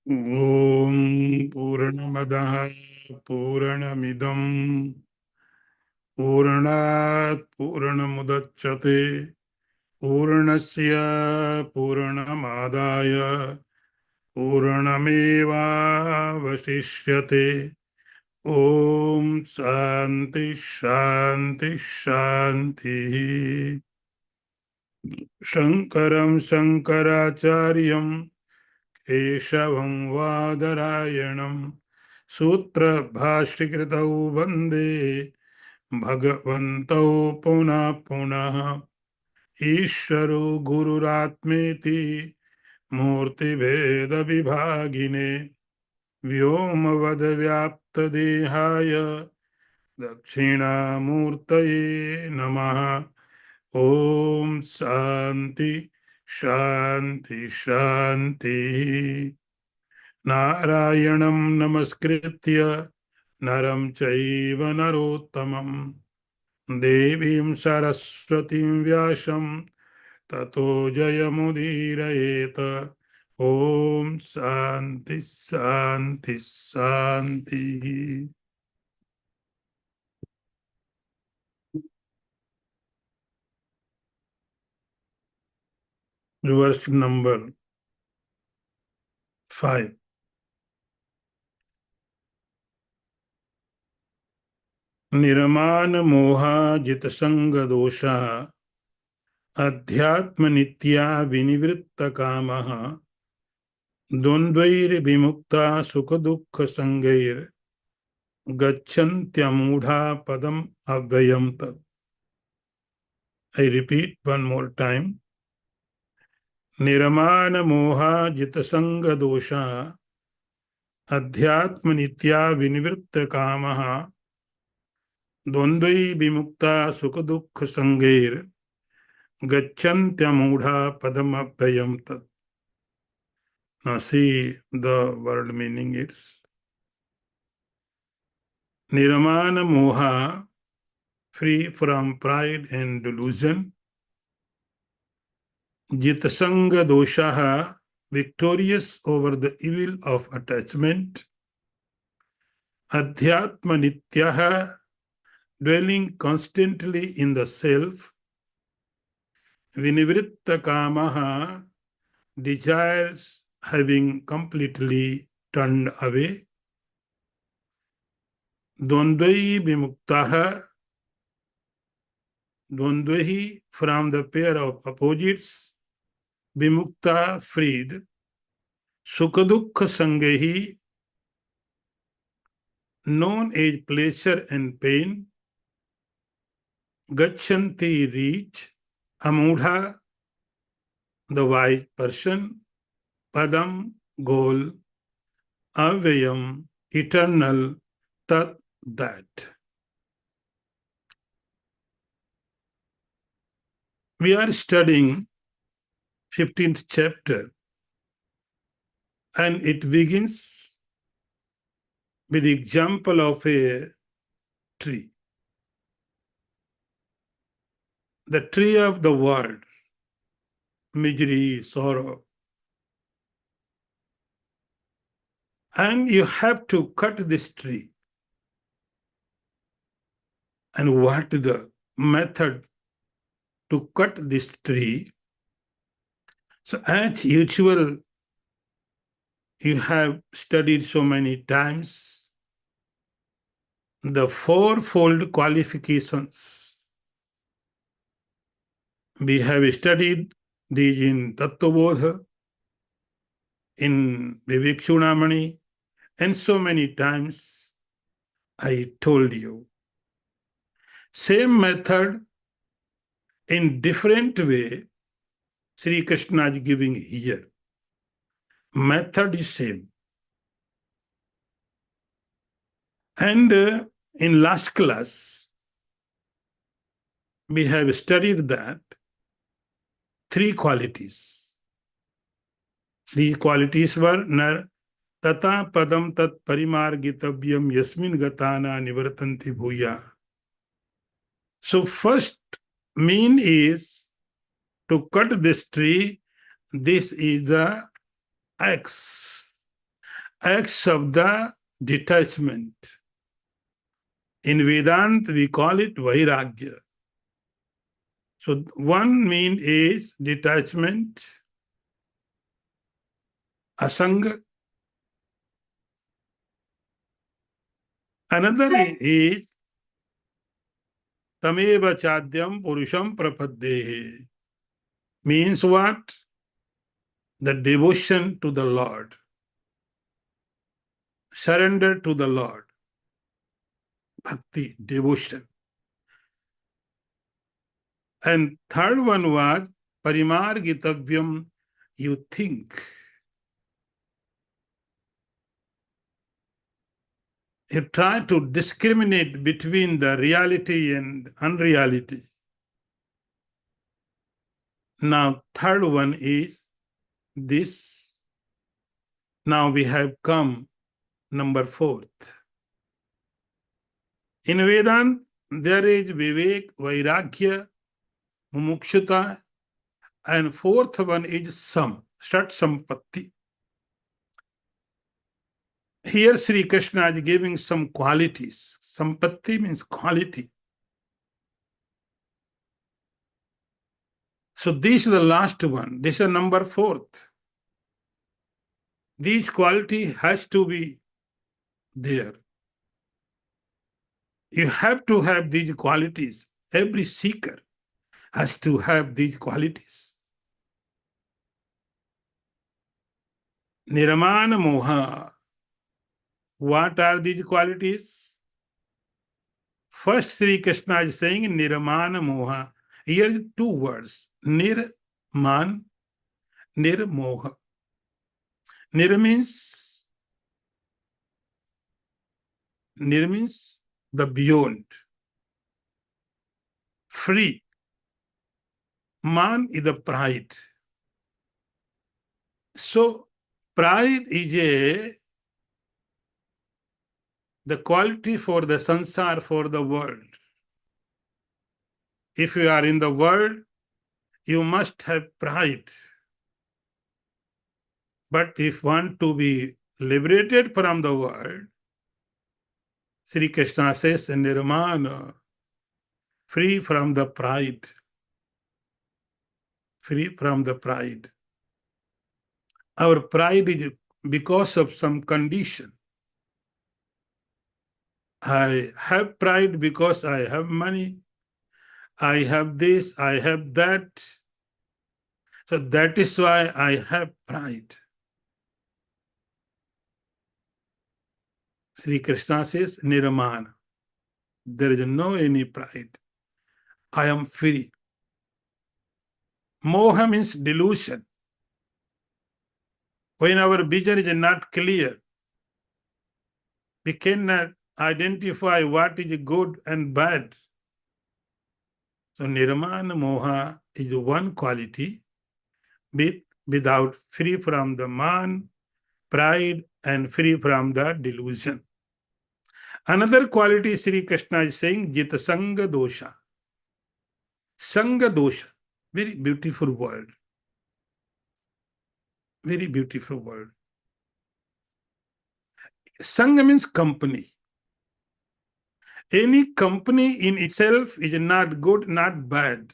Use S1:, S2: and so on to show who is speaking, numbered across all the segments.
S1: Om Purnamadaha Purnamidam Purnat Purnamudachyate Purnasya Purnamadaya Purnameva Vasishyate. Om Shanti Shanti Shanti. Shankaram Shankaracharyam Keshavam Vadarayanam Sutra Bhashikritau Vande Bhagavantau Puna Puna Ishvaro Gururatmeti Murti Veda Vibhagine Vyomavad Vyapta Dehaya Dakshina Murtaye Namaha. Om Shanti Shanti Shanti. Narayanam Namaskritya Naram Chaiva Narottamam Devim Saraswatim Vyasam Tato Jayamudirayeta. Om Shanti Shanti Shanti. Verse number 5. Nirmana moha jitasanga dosha adhyatma nitya vinivritta kamaha Dondvair vimukta sukha dukkha sangair gachantyamudha padam avyayam tat. I repeat one more time. Nirmana moha jitasanga dosha adhyatma nitya vinivritta kamaha Dondvai vimukta sukha dukkha sangair gachantyamudha padam avyayam tat. Now see the word meaning is Nirmana moha, free from pride and delusion. Jitasanga doshaha, victorious over the evil of attachment. Adhyatma nityaha, dwelling constantly in the self. Vinivritta kamaha, desires having completely turned away. Dvandvai vimuktaha, dvandvahi, from the pair of opposites. Vimukta, freed. Sukadukha sangehi, known as pleasure and pain. Gachanti, reach. Amudha, the wise person. Padam, goal. Avyayam, eternal. Tat, that. We are studying 15th chapter, and it begins with the example of a tree. The tree of the world, misery, sorrow. And you have to cut this tree. And what is the method to cut this tree? So as usual, you have studied so many times the fourfold qualifications. We have studied these in Tattvabodha, in Vivek Chudamani, and so many times I told you. Same method in different way Sri Krishna is giving here. Method is same. And in last class, we have studied that three qualities. These qualities were nar tata padam tat parimargitavyam yasmin gatana nivartanti bhuya. So first mean is to cut this tree. This is the axe. acts of the detachment. In Vedanta, we call it Vairagya. So one mean is detachment, asanga. Another is tameva chadyam purusham prapaddehe. Means what? The devotion to the Lord. Surrender to the Lord. Bhakti, devotion. And third one was parimargitavyam, you think. You try to discriminate between the reality and unreality. Now, third one is this. Now we have come number fourth. In Vedanta, there is Vivek, Vairagya, Mumukshata, and fourth one is Sat Sampatti. Here Sri Krishna is giving some qualities. Sampatti means quality. So this is the last one. This is number fourth. This quality has to be there. You have to have these qualities. Every seeker has to have these qualities. Nirmana Moha. What are these qualities? First, Sri Krishna is saying Nirmana Moha. Here are two words. Nirman, Nirmoha. Nir means the beyond. Free. Man is the pride. So, pride is the quality for the sansar, for the world. If you are in the world, you must have pride. But if want to be liberated from the world, Sri Krishna says, Nirmana, free from the pride. Free from the pride. Our pride is because of some condition. I have pride because I have money. I have this, I have that. So that is why I have pride. Sri Krishna says, Nirmana. There is no any pride. I am free. Moha means delusion. When our vision is not clear, we cannot identify what is good and bad. So Nirmana Moha is one quality without free from the man, pride, and free from the delusion. Another quality Sri Krishna is saying, Jita Sangha Dosha. Sangha Dosha. Very beautiful word. Very beautiful word. Sangha means company. Any company in itself is not good, not bad.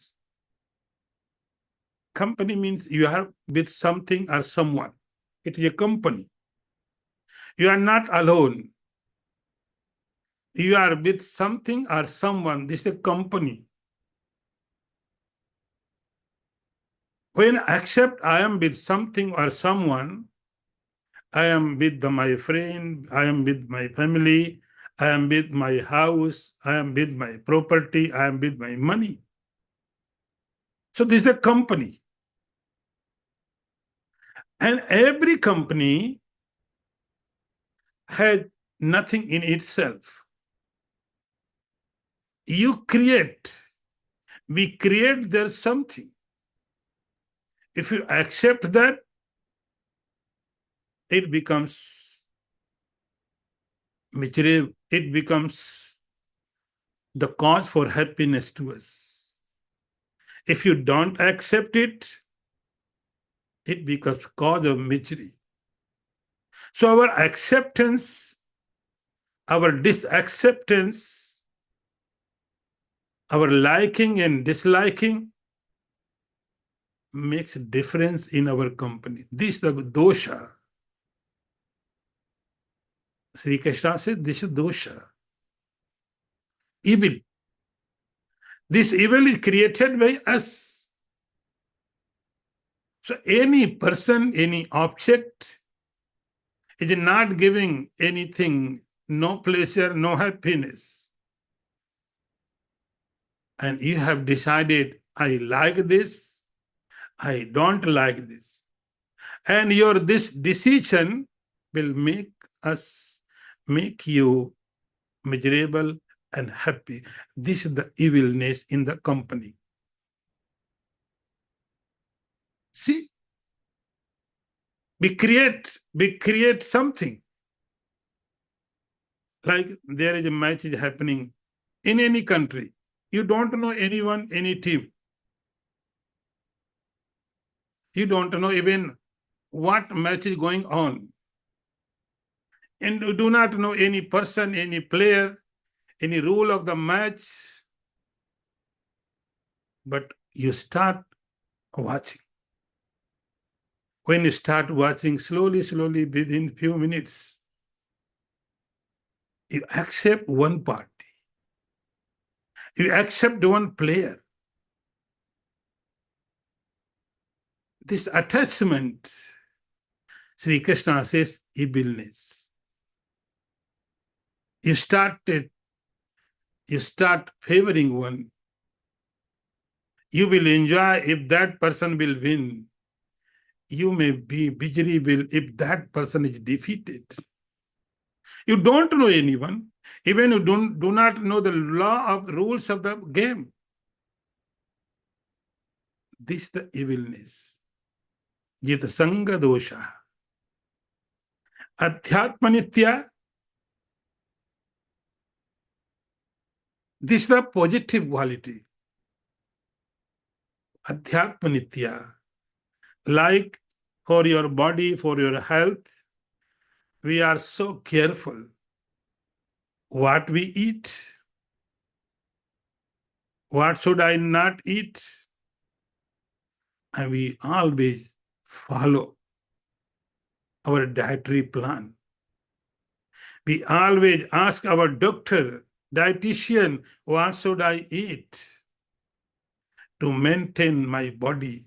S1: Company means you are with something or someone. It is a company. You are not alone. You are with something or someone. This is a company. When I accept I am with something or someone, I am with my friend, I am with my family, I am with my house, I am with my property, I am with my money. So this is the company. And every company has nothing in itself. You create. We create there something. If you accept that, it becomes material, it becomes the cause for happiness to us. If you don't accept it, it becomes cause of misery. So our acceptance, our disacceptance, our liking and disliking makes difference in our company. This is the dosha. Sri Krishna said, this is dosha. Evil. This evil is created by us. So any person, any object is not giving anything, no pleasure, no happiness. And you have decided, I like this, I don't like this. And this decision will make you miserable and happy. This is the evilness in the company. See, we create something. Like there is a match is happening in any country. You don't know anyone, any team. You don't know even what match is going on. And you do not know any person, any player, any rule of the match. But you start watching. When you start watching, slowly, within few minutes, you accept one party. You accept one player. This attachment, Sri Krishna says, evilness. You start favoring one. You will enjoy if that person will win. You may be miserable if that person is defeated. You don't know anyone. Even you do not know the rules of the game. This is the evilness. Jita sanga dosha. Adhyatma nitya. This is the positive quality. Adhyatma nitya. Like for your body, for your health, we are so careful what we eat. What should I not eat? And we always follow our dietary plan. We always ask our doctor, dietitian, what should I eat to maintain my body?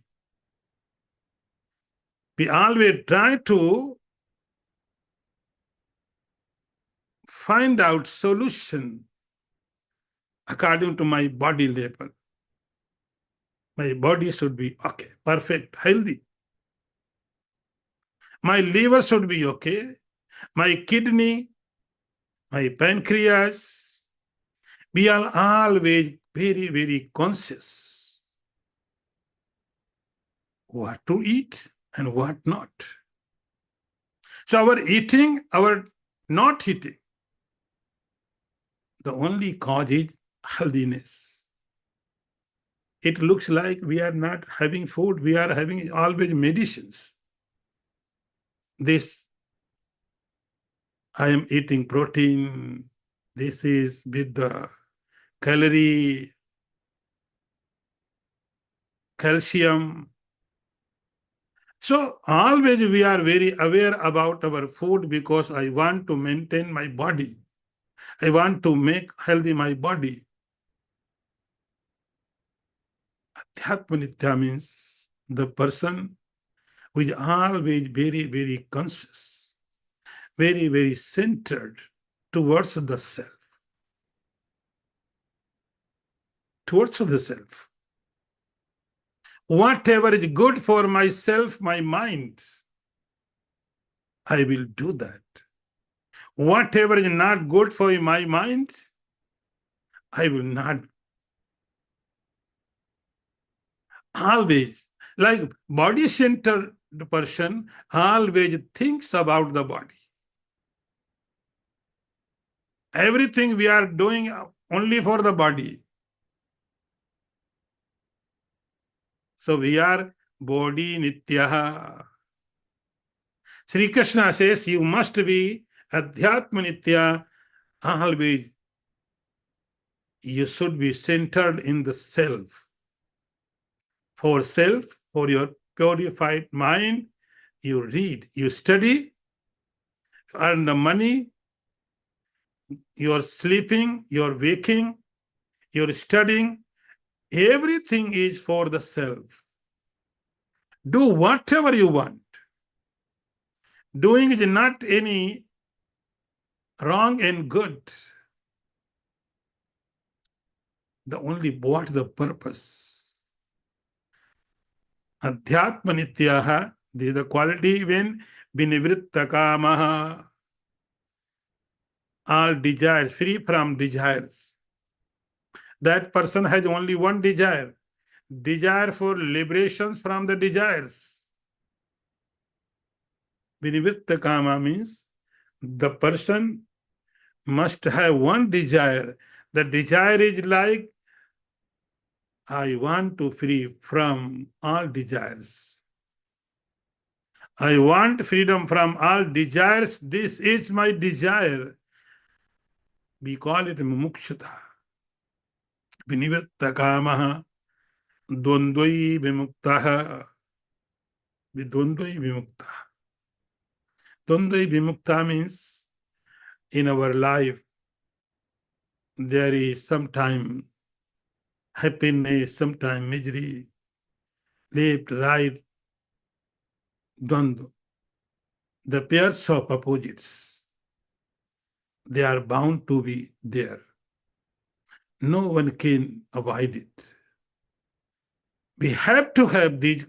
S1: We always try to find out solution according to my body level. My body should be okay, perfect, healthy. My liver should be okay. My kidney, my pancreas. We are always very conscious what to eat and what not. So our eating, our not eating, the only cause is healthiness. It looks like we are not having food, we are having always medicines. This, I am eating protein, this is with the calorie, calcium. So always we are very aware about our food because I want to maintain my body. I want to make healthy my body. Adhyatma means the person who is always very conscious, very centered towards the self. Towards the self. Whatever is good for myself, my mind, I will do that. Whatever is not good for my mind, I will not. Always, like body-centered person, always thinks about the body. Everything we are doing only for the body. So we are body nityaha. Sri Krishna says you must be Adhyatma Nitya always. You should be centered in the self. For self, for your purified mind, you read, you study, you earn the money, you're sleeping, you're waking, you're studying. Everything is for the self. Do whatever you want. Doing is not any wrong and good. The only what the purpose. Adhyatma nityaha, this is the quality when vinivritta kamaha, all desires, free from desires. That person has only one desire for liberation from the desires. Vinivritta kama means the person must have one desire. The desire is like, I want to free from all desires. I want freedom from all desires. This is my desire. We call it mumukshata. Vinivritta kamaha dvandvai vimuktaha. Dvandvai vimuktaha. Dvandvai vimukta means in our life there is sometime happiness, sometime misery, left, right, dvandva. The pairs of opposites, they are bound to be there. No one can avoid it. We have to have these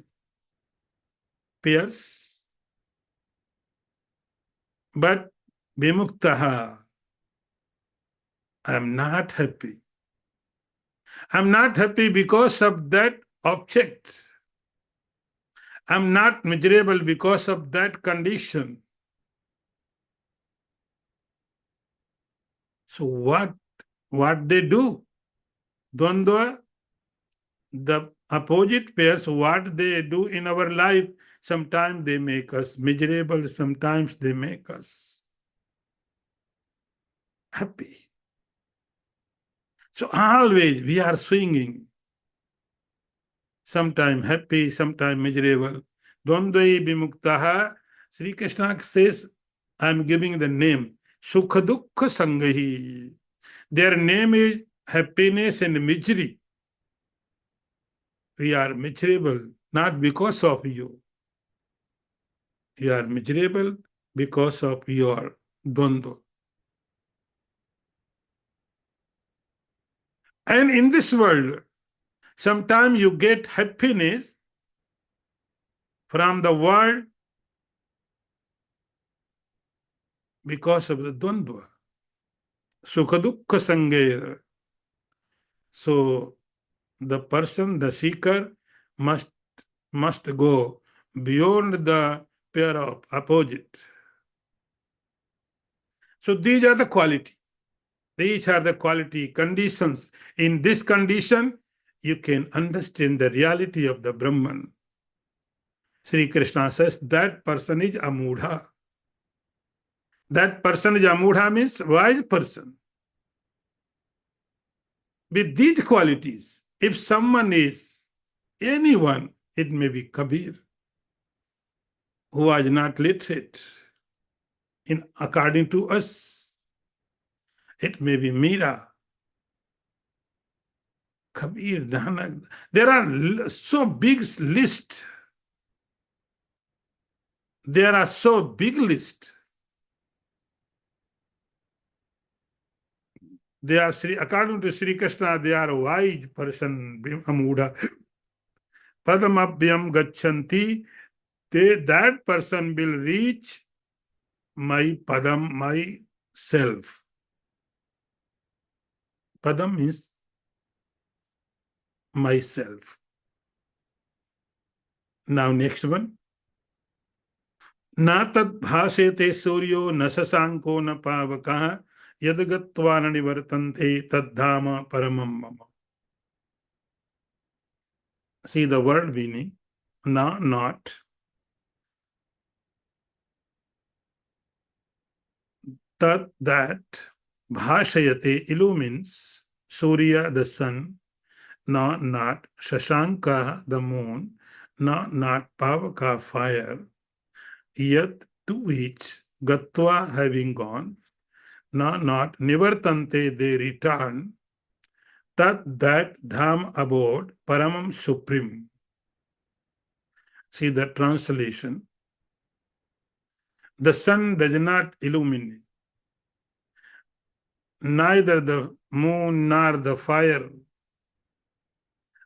S1: pairs, but vimuktaha, I am not happy. I am not happy because of that object. I am not miserable because of that condition. So what they do? Dvandva, the opposite pairs, what they do in our life, sometimes they make us miserable, sometimes they make us happy. So always we are swinging, sometimes happy, sometimes miserable. Dvandvai vimuktaha, Sri Krishna says, I am giving the name, Sukha Dukkha Sangahi. Their name is happiness and misery. We are miserable, not because of you. You are miserable because of your dvandva. And in this world, sometimes you get happiness from the world because of the dvandva. Sukha dukkha sangera. So the person, the seeker, must go beyond the pair of opposite. So these are the quality. These are the quality conditions. In this condition, you can understand the reality of the Brahman. Sri Krishna says that person is amudha. That person is amudha means wise person. With these qualities, if someone is anyone, it may be Kabir, who was not literate, according to us. It may be Meera, Kabir, Nanak. There are so big list. There are so big list. They are, according to Sri Krishna, they are a wise person, Amudha. Padamabhyam gachanti, that person will reach my padam, my self. Padam means myself. Now next one. Na tad bhasete suryo na sasanko na pavakaha yadgatva na nivartante taddhama paramam mama. See the word meaning. Na, not. Tat, that, bhashayate illumines, Surya, the sun, no, not Shashanka, the moon, no, not Pavaka, fire, yet to which Gatva having gone, no, not Nivartante, they return, Tat, that dham abode, Paramam supreme. See the translation. The sun does not illuminate, neither the moon nor the fire.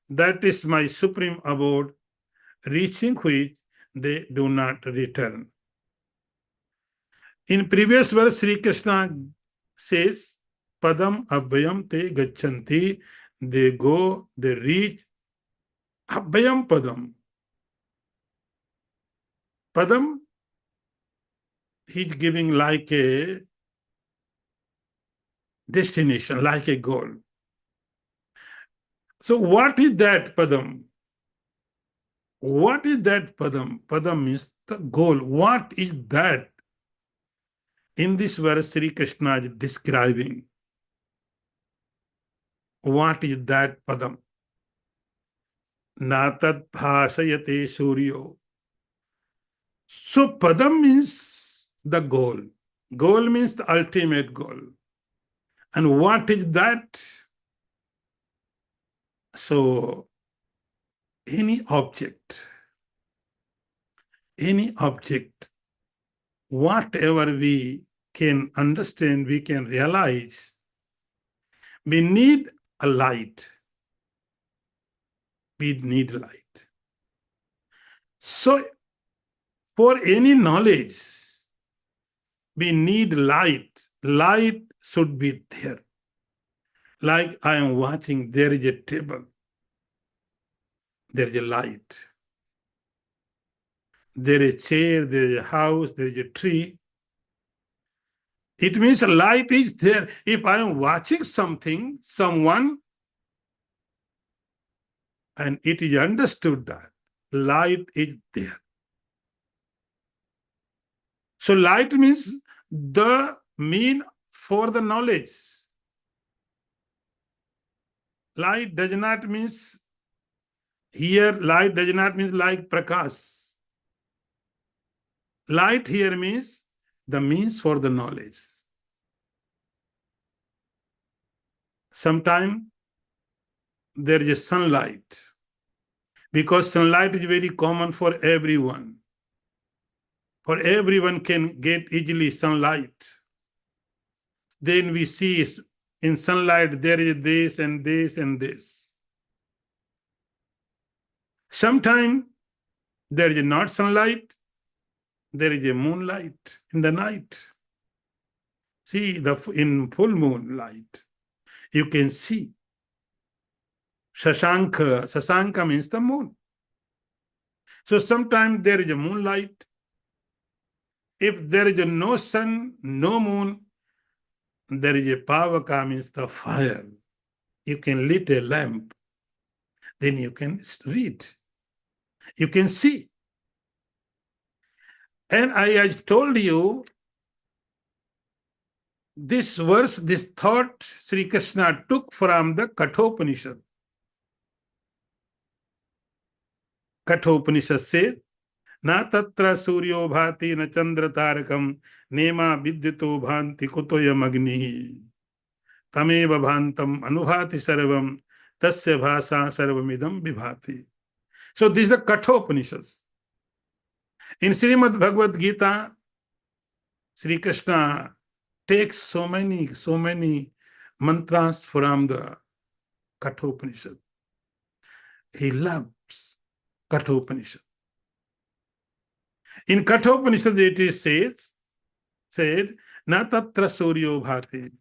S1: That is my supreme abode, reaching which they do not return. In previous verse, Sri Krishna says, Padam abhayam te gachanti. They go, they reach abhayam padam. Padam, he's giving like a destination, like a goal. So what is that padam? What is that padam? Padam means the goal. What is that? In this verse, Sri Krishna is describing what is that padam. Natat bhasayate suryo. So padam means the goal. Goal means the ultimate goal. And what is that? So any object, whatever we can understand, we can realize, we need a light. We need light. So for any knowledge, we need light. Light should be there. Like I am watching, there is a table. There is a light. There is a chair, there is a house, there is a tree. It means light is there. If I am watching something, someone, and it is understood that light is there. So light means the mean for the knowledge. Light does not mean, here light does not mean like prakash. Light here means the means for the knowledge. Sometimes there is a sunlight, because sunlight is very common for everyone. For everyone can get easily sunlight. Then we see in sunlight there is this and this and this. Sometimes there is not sunlight, there is a moonlight in the night. See, in full moonlight, you can see Shashanka. Shashanka means the moon. So sometimes there is a moonlight. If there is no sun, no moon, there is a pavaka, means the fire. You can lit a lamp. Then you can read. You can see. And I told you, this verse, this thought, Sri Krishna took from the Kathopanishad. Kathopanishad says, Na tatra suryo bhati na chandra tarakam nema vidyito bhanti kutoyam agnihi tameva bhantam anubhati sarvam tasya bhasa sarvamidam vibhati. So this is the Kathopanishad. In Srimad Bhagavadgita, Sri Krishna takes so many mantras from the Kathopanishad. He loves Kathopanishad. In Kathopanishad it is said, Na tatra suryo bhati.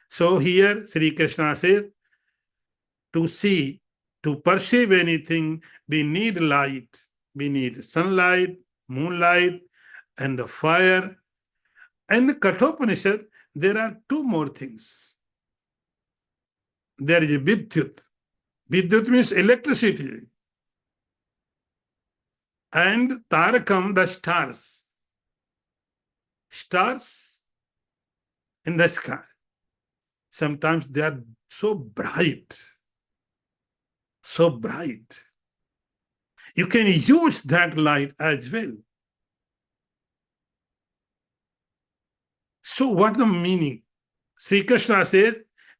S1: So here Sri Krishna says, to see, to perceive anything, we need light. We need sunlight, moonlight, and the fire. And the Kathopanishad, there are two more things. There is a Vidyut. Vidyut means electricity. And Tarakam, the stars. Stars in the sky. Sometimes they are so bright, so bright. You can use that light as well. So what the meaning? Sri Krishna says,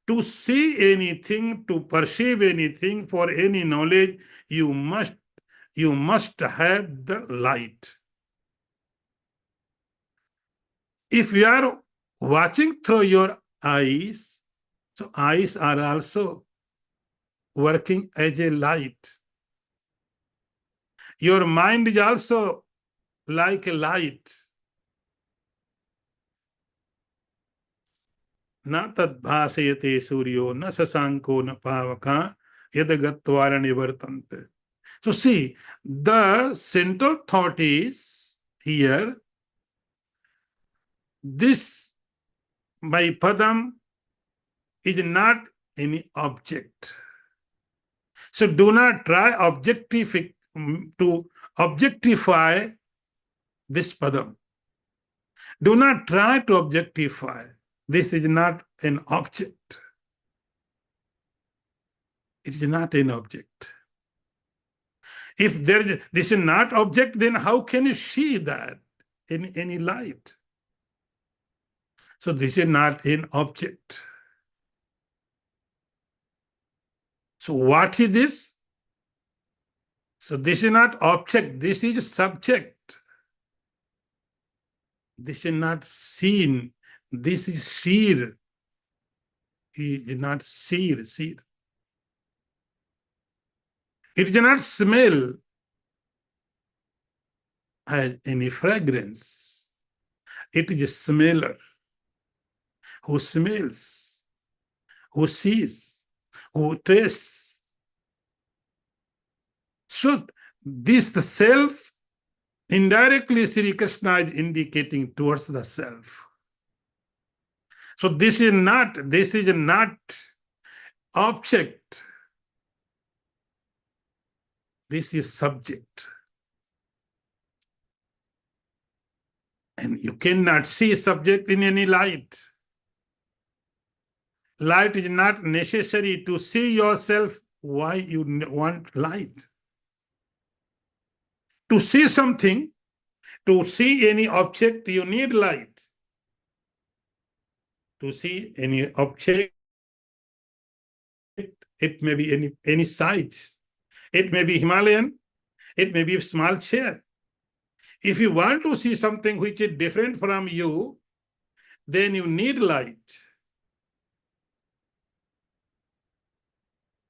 S1: to see anything, to perceive anything, for any knowledge, you must have the light. If you are watching through your eyes, so eyes are also working as a light. Your mind is also like a light. Na tad bhasayate suryo, na sasanko, na pavaka, yadagattvara nivartante. So see, the central thought is here, this, my padam, is not any object. So do not try to objectify this padam. Do not try to objectify. This is not an object. It is not an object. If this is not object, then how can you see that in any light? So this is not an object. So what is this? So this is not object, this is subject. This is not seen, this is seer. It is not seer. It does not smell as any fragrance. It is a smeller who smells, who sees, who tastes. So this the self, indirectly Sri Krishna is indicating towards the self. So this is not object. This is subject. And you cannot see subject in any light. Light is not necessary to see yourself. Why you want light? To see something, to see any object, you need light. To see any object, it may be any size. It may be Himalayan, it may be a small chair. If you want to see something which is different from you, then you need light.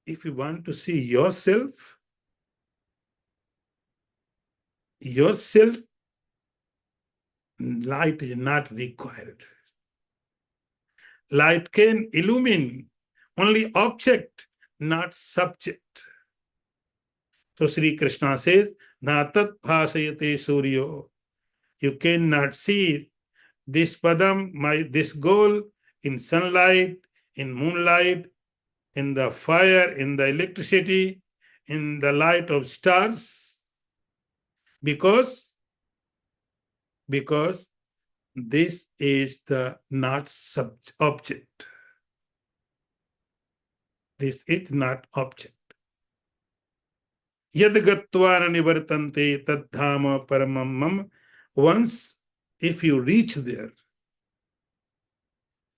S1: If you want to see yourself, light is not required. Light can illumine only object, not subject. So Sri Krishna says, na tat bhasayate suryo. You cannot see this padam, this goal, in sunlight, in moonlight, in the fire, in the electricity, in the light of stars, because this is the not object. This is not object. Yad gatvara nivartante tadhama paramam. Once, if you reach there,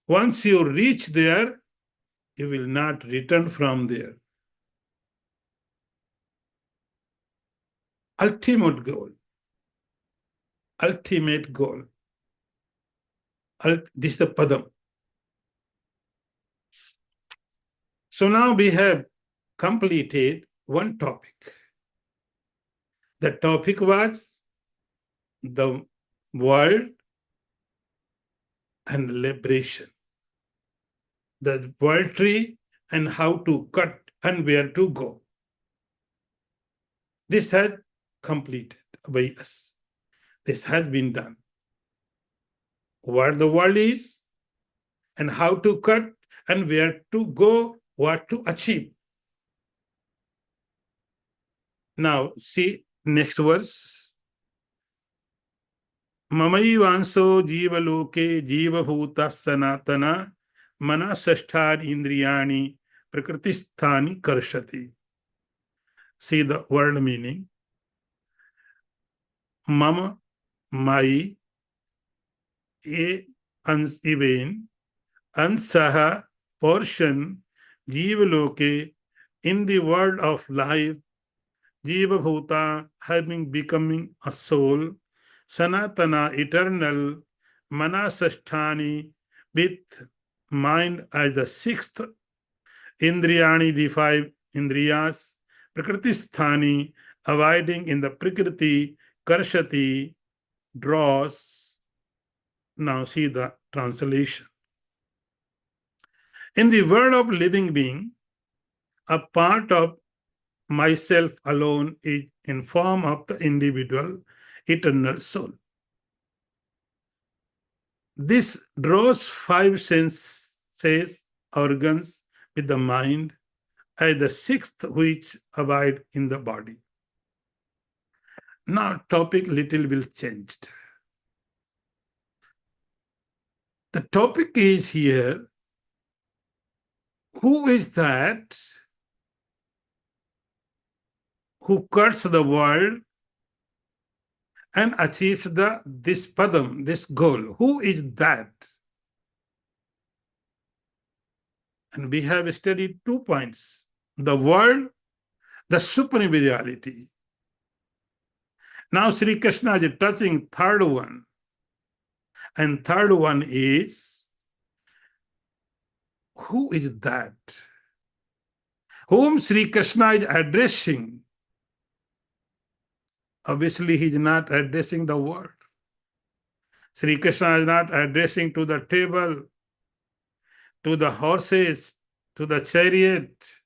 S1: once you reach there, you will not return from there. Ultimate goal. Ultimate goal. This is the padam. So now we have completed one topic. The topic was the world and liberation. The world tree and how to cut and where to go. This has completed by us. This has been done. What the world is and how to cut and where to go, what to achieve. Now see next verse. Mamaivanso jivaloke jivabhuta sanatana mana sasthad indriyani prakritisthani karshati. See the word meaning. Mama, my, even, ansaha, portion, jivaloke, in the world of life, jiva bhuta, having becoming a soul, sanatana, eternal, manasasthani, with mind as the sixth, indriyani, the five indriyas, prakritisthani, abiding in the prakriti, karshati, draws. Now see the translation. In the world of living being, a part of myself alone is in form of the individual eternal soul. This draws five senses, organs with the mind, as the sixth which abide in the body. Now topic little will changed. The topic is here, who is that who cuts the world and achieves this padam, this goal? Who is that? And we have studied 2 points. The world, the supreme reality. Now Sri Krishna is touching third one. And third one is, who is that? Whom Sri Krishna is addressing? Obviously, he is not addressing the world. Sri Krishna is not addressing to the table, to the horses, to the chariot.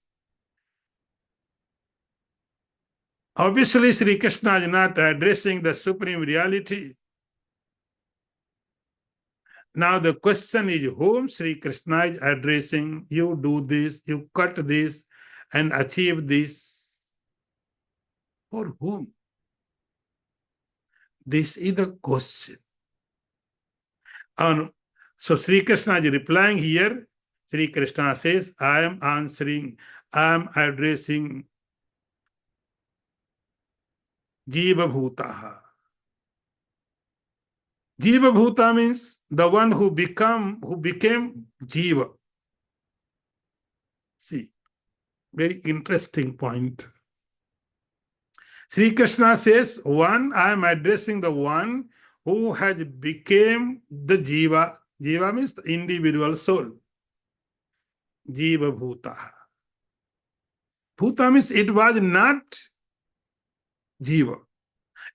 S1: Obviously, Sri Krishna is not addressing the supreme reality. Now the question is, whom Sri Krishna is addressing? You do this, you cut this, and achieve this. For whom? This is the question. And so Sri Krishna is replying here. Sri Krishna says, I am answering, I am addressing Jiva Bhutaha. Jiva Bhuta means the one who became Jiva. See, very interesting point. Sri Krishna says, one, I am addressing the one who has become the Jiva. Jiva means the individual soul. Jiva Bhuta. Bhuta means it was not Jiva.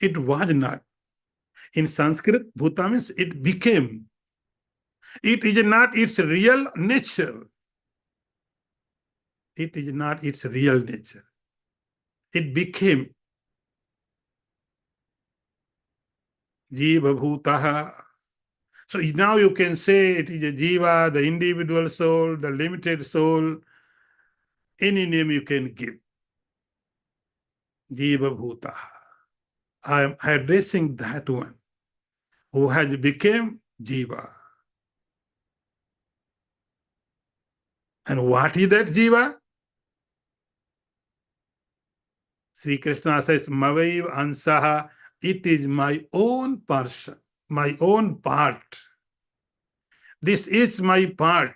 S1: It was not. In Sanskrit, Bhuta means it became. It is not its real nature. It is not its real nature. It became. Jiva Bhutaha. So now you can say it is a Jiva, the individual soul, the limited soul. Any name you can give. Jiva Bhutaha. I am addressing that one who has become Jiva. And what is that Jiva? Sri Krishna says, Mavaiv Ansaha, it is my own person, my own part. This is my part.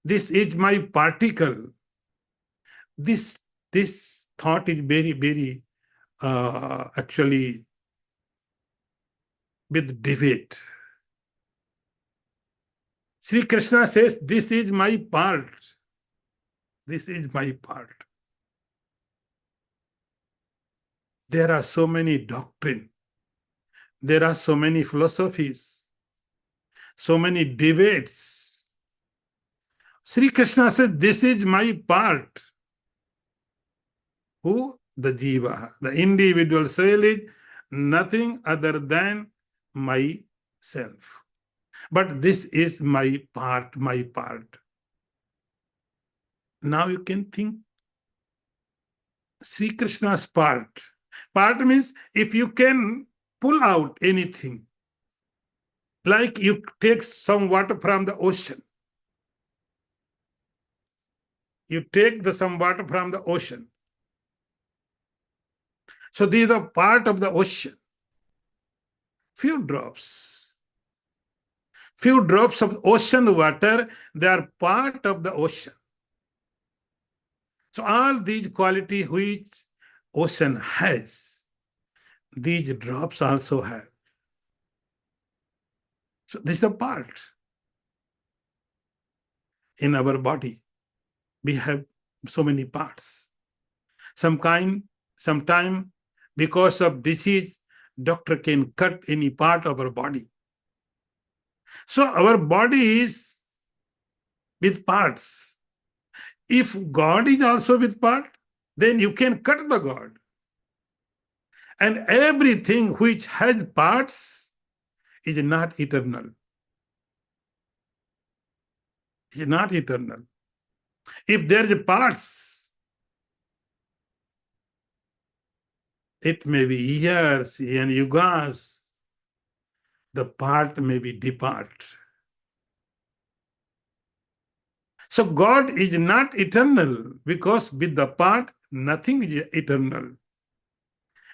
S1: This is my particle. This thought is very, very actually with debate. Sri Krishna says, this is my part. This is my part. There are so many doctrines. There are so many philosophies. So many debates. Sri Krishna says, this is my part. Who? The Jiva. The individual soul is nothing other than myself. But this is my part, my part. Now you can think Sri Krishna's part. Part means if you can pull out anything. Like you take some water from the ocean. You take some water from the ocean. So these are part of the ocean. Few drops. Few drops of ocean water, they are part of the ocean. So all these qualities which ocean has, these drops also have. So this is the part. In our body, we have so many parts. Sometime, because of disease, doctor can cut any part of our body. So our body is with parts. If God is also with part, then you can cut the God. And everything which has parts is not eternal. Is not eternal. If there is parts, it may be years and yugas, the part may be depart. So God is not eternal because with the part, nothing is eternal.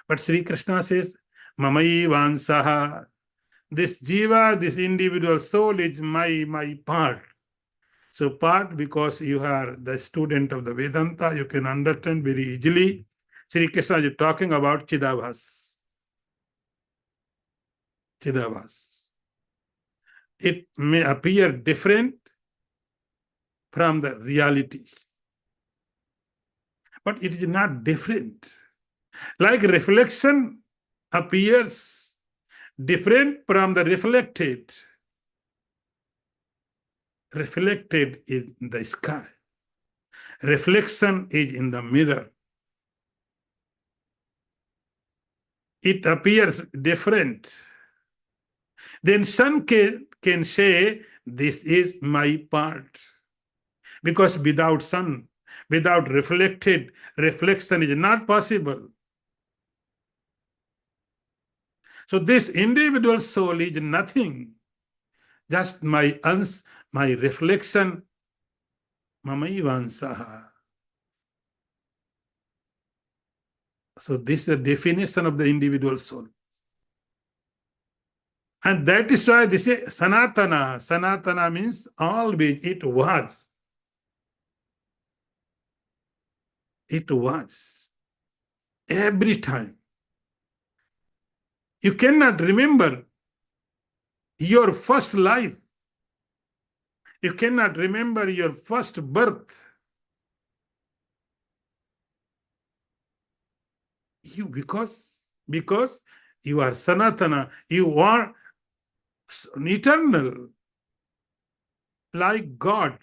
S1: But Sri Krishna says, Mamai Vansaha, this jiva, this individual soul is my part. So part, because you are the student of the Vedanta, you can understand very easily. Sri Krishna is talking about Chidabhas. Chidabhas. It may appear different from the reality, but it is not different. Like reflection appears different from the reflected. Reflected is in the sky. Reflection is in the mirror. It appears different. Then sun can say, this is my part. Because without sun, without reflection is not possible. So this individual soul is nothing, just my reflection, mamaivansaha. So this is the definition of the individual soul. And that is why this is sanatana. Sanatana means always it was. It was. Every time. You cannot remember your first life. You cannot remember your first birth. Because you are sanatana, you are eternal, like God.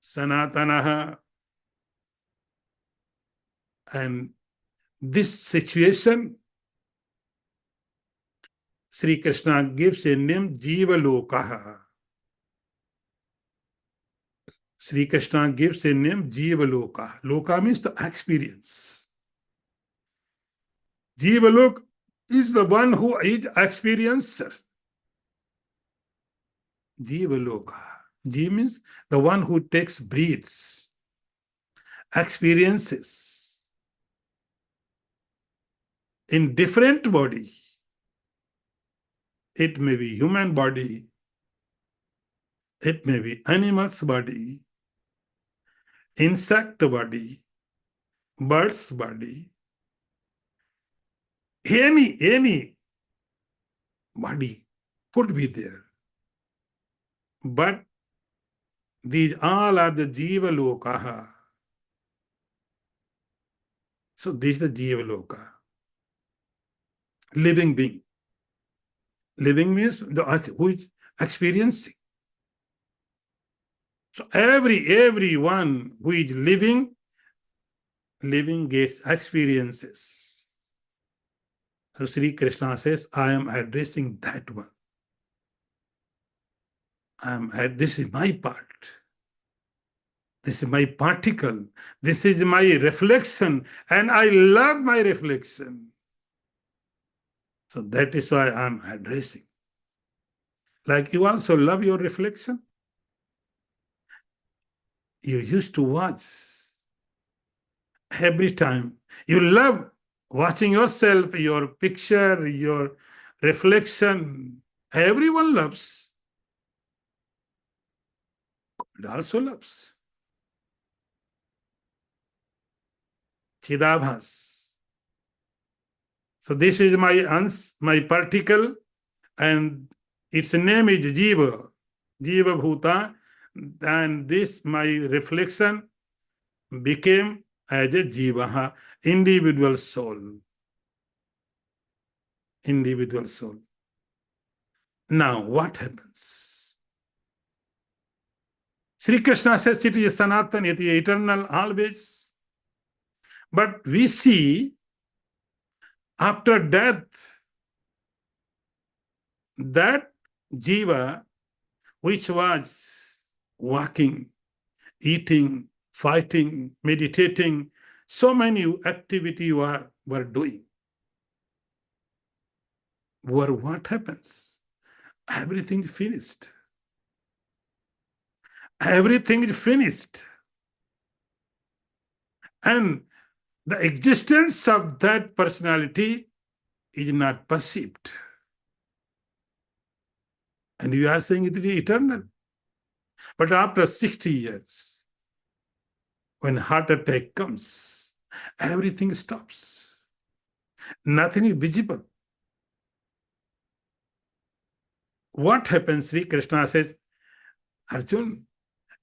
S1: Sanatanaha. And this situation, Sri Krishna gives a name, Jiva Lokaha. Sri Krishna gives a name, Jiva Loka. Loka means the experience. Jiva Loka is the one who is experiencer. Jiva Loka. Ji means the one who takes breaths, experiences in different bodies. It may be human body, it may be animal's body, insect body, bird's body, any body could be there. But these all are the Jiva Lokaha. So this is the Jiva Loka. Living being. Living means who is experiencing. So everyone who is living gets experiences. So Sri Krishna says, I am addressing that one. This is my part. This is my particle. This is my reflection. And I love my reflection. So that is why I'm addressing. Like you also love your reflection. You used to watch every time. You love watching yourself, your picture, your reflection. Everyone loves. God also loves. Chidabhas. So this is my particle, and its name is Jiva, Jiva Bhuta, and this my reflection became as a Jivaha, individual soul. Individual soul. Now, what happens? Sri Krishna says it is Sanatan, it is eternal always. But we see after death that Jiva, which was walking, eating, fighting, meditating, so many activity were doing. What happens? Everything is finished. Everything is finished. And the existence of that personality is not perceived. And you are saying it is eternal. But after 60 years, when heart attack comes, everything stops. Nothing is visible. What happens? Sri Krishna says, Arjun,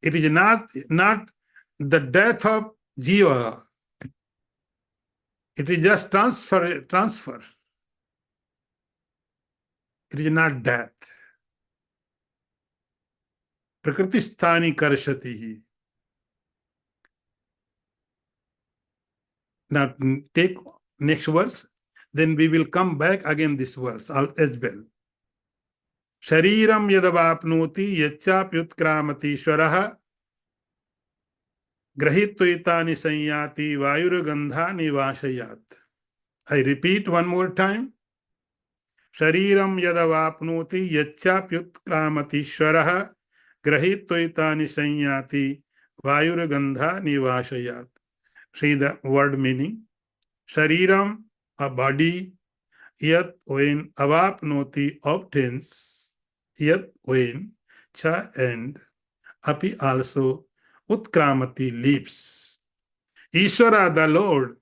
S1: it is not the death of Jiva. It is just transfer. It is not death. Prakriti sthani karshati. Now take next verse, then we will come back again this verse as well. Shariram yadavapnoti yachapyutkramati grahitvaitani sanyati vayuragandha nivashayat. I repeat one more time. Shariram yadavapnoti yachapyutkramati grahitvaitani sanyati vayuragandha nivashayat. See the word meaning. Shariram, a body, yat when avapnoti obtains, yat when cha and api also utkramati leaves. Ishvara the Lord,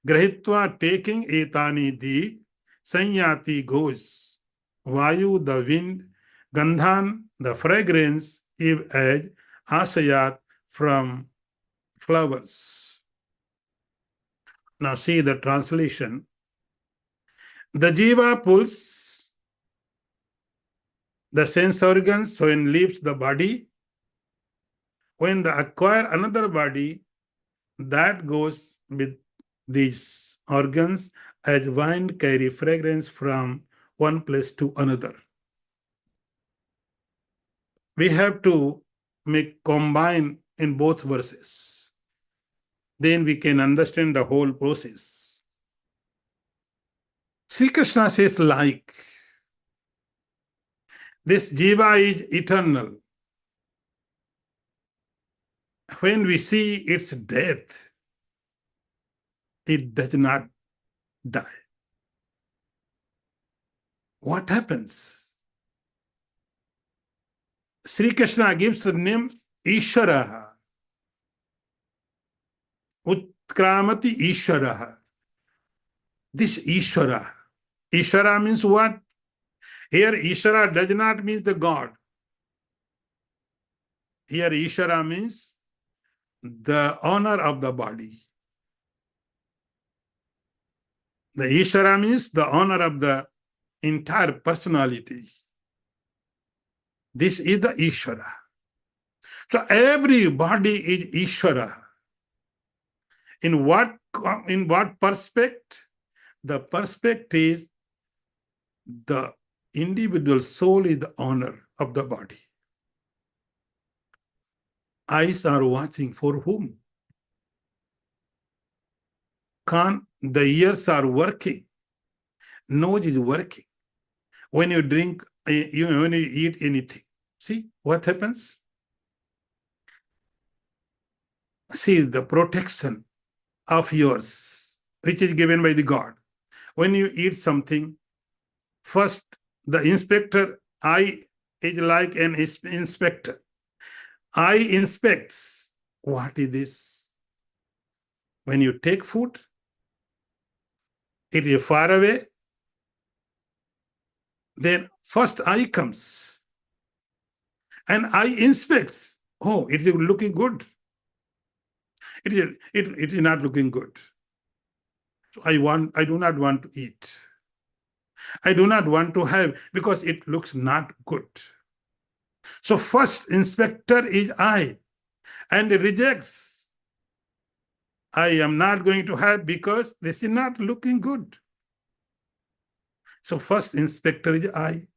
S1: grahitva taking etani the sanyati goes. Vayu the wind, gandhan the fragrance, if as asayat from flowers. Now see the translation. The jiva pulls the sense organs when leaves the body. When they acquire another body, that goes with these organs as wind carry fragrance from one place to another. We have to combine in both verses. Then we can understand the whole process. Sri Krishna says like, this jiva is eternal. When we see its death, it does not die. What happens? Sri Krishna gives the name Ishvara. Utkramati Ishvara. This Ishvara. Ishvara means what? Here Ishvara does not mean the God. Here Ishvara means the owner of the body. The Ishvara means the owner of the entire personality. This is the Ishvara. So every body is Ishvara. In what perspective? The perspective is the individual soul is the owner of the body. Eyes are watching for whom? The ears are working. Nose is working. When you drink, when you eat anything, see what happens? See the protection of yours, which is given by the God. When you eat something, first the inspector, eye is like an inspector. Eye inspects, what is this? When you take food, it is far away. Then first eye comes and eye inspects. Oh, it is looking good. It is not looking good. So I do not want to eat. I do not want to have because it looks not good. So first inspector is eye and rejects. I am not going to have because this is not looking good. So first inspector is eye.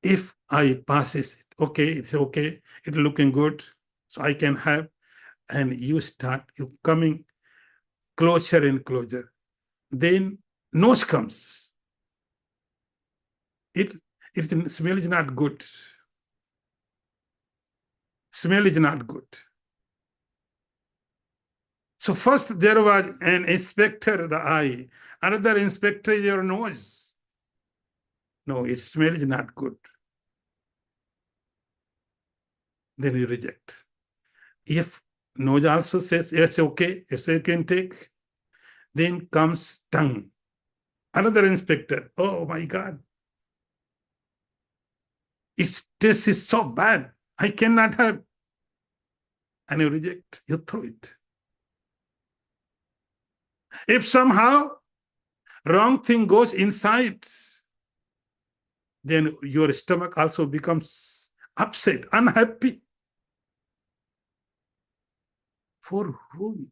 S1: If I passes it, okay, it's okay, it's looking good, so I can have, and you coming closer and closer. Then nose comes. It smell is not good. Smell is not good. So first there was an inspector, the eye. Another inspector is your nose. No, it smell is not good. Then you reject. If nose also says, it's okay, you can take, then comes tongue. Another inspector, oh my God, its taste is so bad, I cannot have. And you reject, you throw it. If somehow wrong thing goes inside, then your stomach also becomes upset, unhappy. For whom?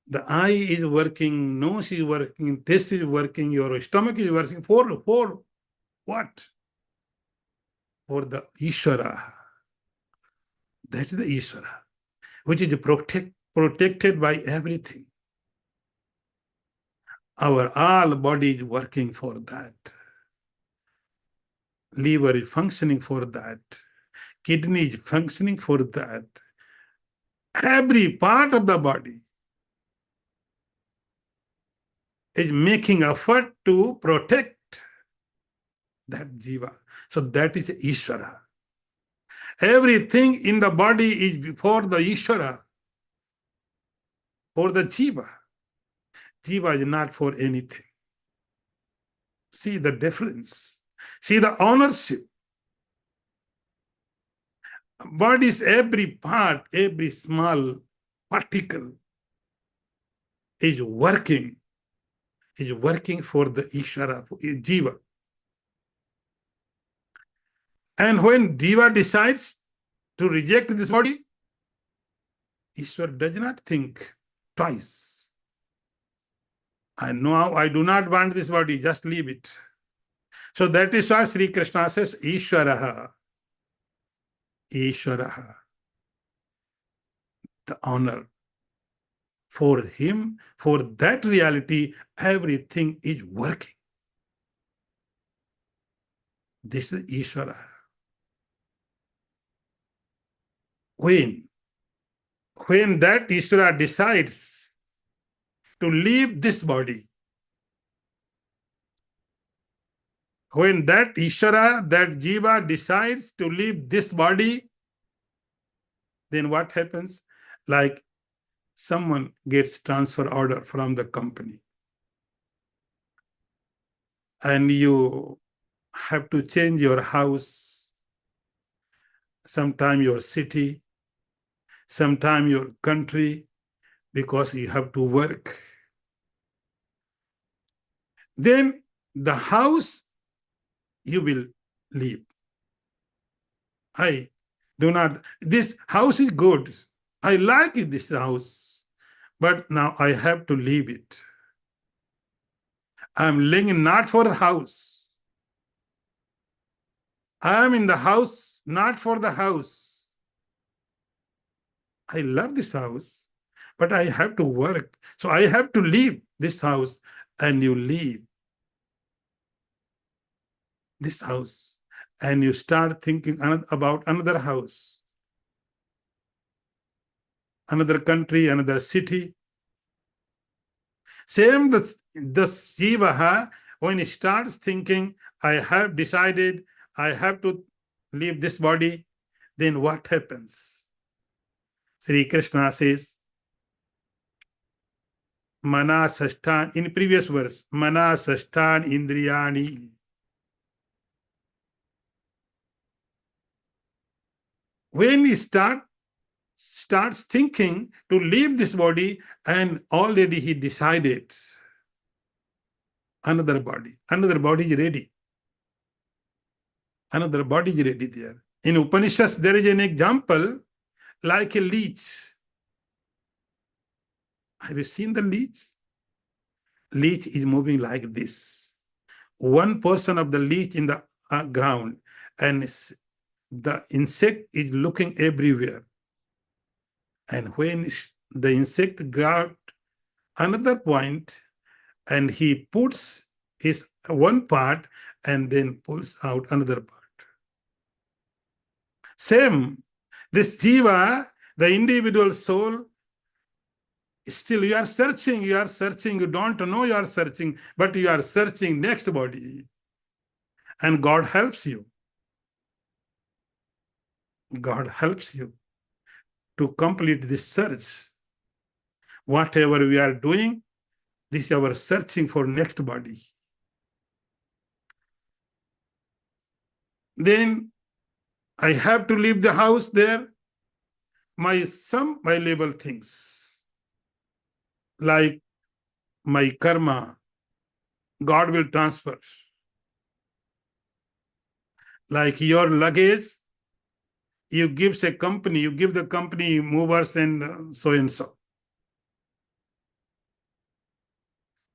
S1: The eye is working, nose is working, taste is working, your stomach is working. For what? For the Ishvara. That's the Ishvara, which is protected by everything. Our all body is working for that. Liver is functioning for that. Kidney is functioning for that. Every part of the body is making effort to protect that jiva. So that is Ishvara. Everything in the body is for the Ishvara, for the jiva. Jiva is not for anything. See the difference. See the ownership. Body's every part, every small particle is working for the Ishvara, for Jiva. And when Jiva decides to reject this body, Ishvara does not think twice. And now I do not want this body, just leave it. So that is why Sri Krishna says, Ishvaraha, Ishvaraha, the honor. For him, for that reality, everything is working. This is Ishvara. When that Ishvara decides to leave this body, when that Ishvara, that Jiva decides to leave this body, then what happens? Like someone gets transfer order from the company and you have to change your house, sometime your city, sometime your country, because you have to work. Then the house you will leave. I do not, this house is good. I like it, this house, but now I have to leave it. I'm living not for the house. I am in the house, not for the house. I love this house, but I have to work. So I have to leave this house, and you leave this house and you start thinking about another house, another country, another city. Same the Jiva, when he starts thinking, I have decided I have to leave this body, then what happens? Sri Krishna says, Mana Sashtan, in previous verse, Mana Sashtan Indriyani. When he starts thinking to leave this body, and already he decided another body is ready. Another body is ready there. In Upanishads, there is an example like a leech. Have you seen the leech? Leech is moving like this. One portion of the leech in the ground, and the insect is looking everywhere. And when the insect got another point, and he puts his one part and then pulls out another part. Same, this jiva, the individual soul, still you are searching, you don't know you are searching, but you are searching next body. And God helps you. God helps you to complete this search. Whatever we are doing, this is our searching for next body. Then I have to leave the house there. Some valuable things, like my karma, God will transfer. Like your luggage, you give the company movers and so and so.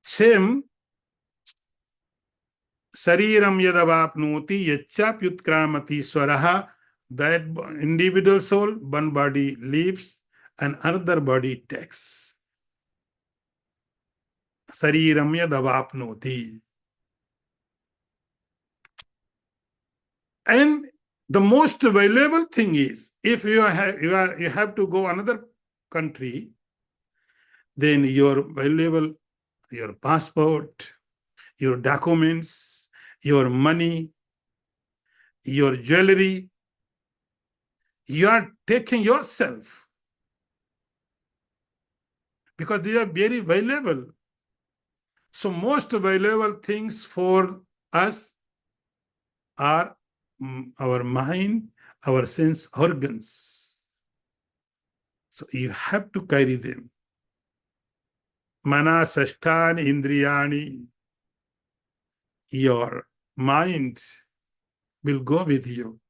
S1: Same, Sariram yadavapnoti yachapyutkramati swaraha, that individual soul, one body leaves and another body takes. Sariram yadavapnoti. And the most valuable thing is, if you have to go another country, then your valuable, your passport, your documents, your money, your jewelry, you are taking yourself, because they are very valuable. So most valuable things for us are our mind, our sense organs. So you have to carry them. Mana sashtani indriyani. Your mind will go with you.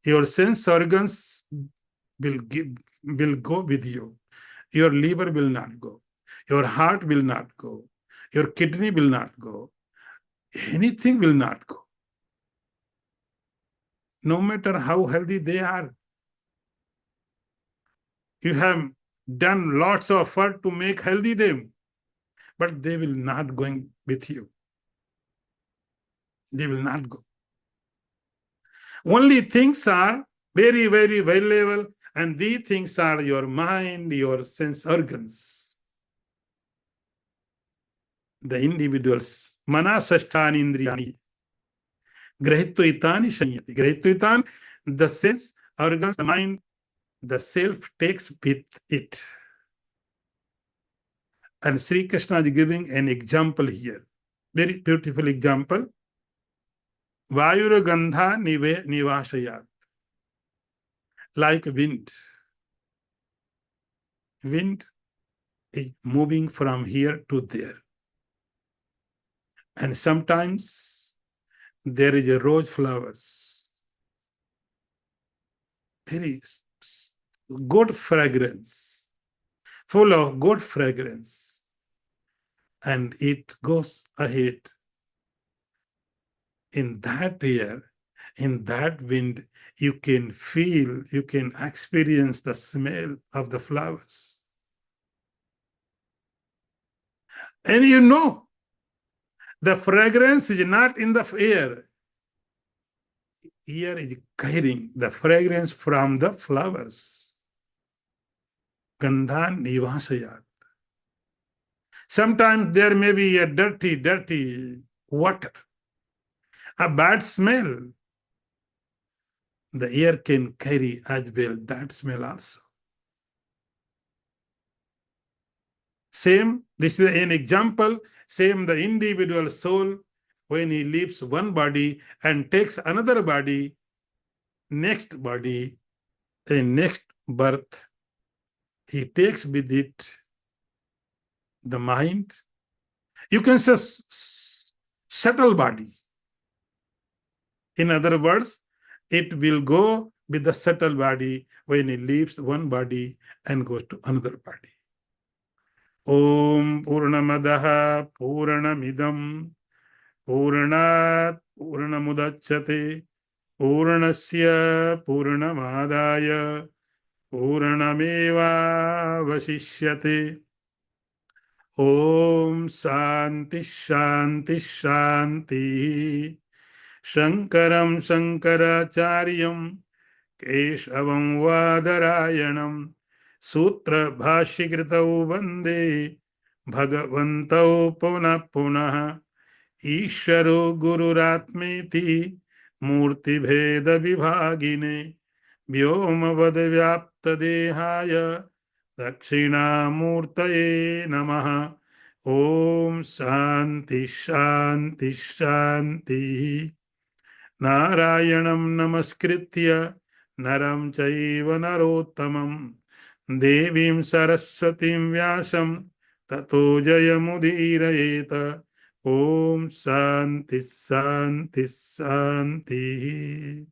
S1: Your sense organs will go with you. Your liver will not go. Your heart will not go. Your kidney will not go. Anything will not go. No matter how healthy they are. You have done lots of effort to make healthy them, but they will not go with you. They will not go. Only things are very, very valuable, and these things are your mind, your sense organs. The individuals. Mana sashtani indriyani. Grahitvaitani shanyati. Grahitvitan, the sense organs, the mind, the self takes with it. And Sri Krishna is giving an example here. Very beautiful example. Vayura gandha nivashayat. Like wind. Wind is moving from here to there. And sometimes there is a rose flowers. Very good fragrance. Full of good fragrance. And it goes ahead. In that air, in that wind, you can feel, you can experience the smell of the flowers. And you know, the fragrance is not in the air. Air is carrying the fragrance from the flowers. Gandhan nivasayat. Sometimes there may be a dirty water, a bad smell. The air can carry as well that smell also. Same, this is an example, same the individual soul, when he leaves one body and takes another body, next body, a next birth, he takes with it the mind. You can say subtle body. In other words, it will go with the subtle body when it leaves one body and goes to another body. Om Purnamadaha Purnamidam Purnat Purnamudachyate Purnasya Purnamadaya Purnameva Vasishyate. Om Shanti Shanti Shanti. Shankaram Shankaracharyam Keshavam Vadarayanam Sutra Bhashikritau Vande Bhagavantau Punah Punah Isharo Gururatmeti Murti Bheda Vibhagine Vyomavad Vyapta Dehaya Dakshinamurtaye Namaha. Om Shanti Shanti Shanti. Narayanam Namaskritya Naram Chaiva Narottamam Devim Saraswatim Vyasam Tato Jayamudirayeta. Om Shanti Shanti Shanti.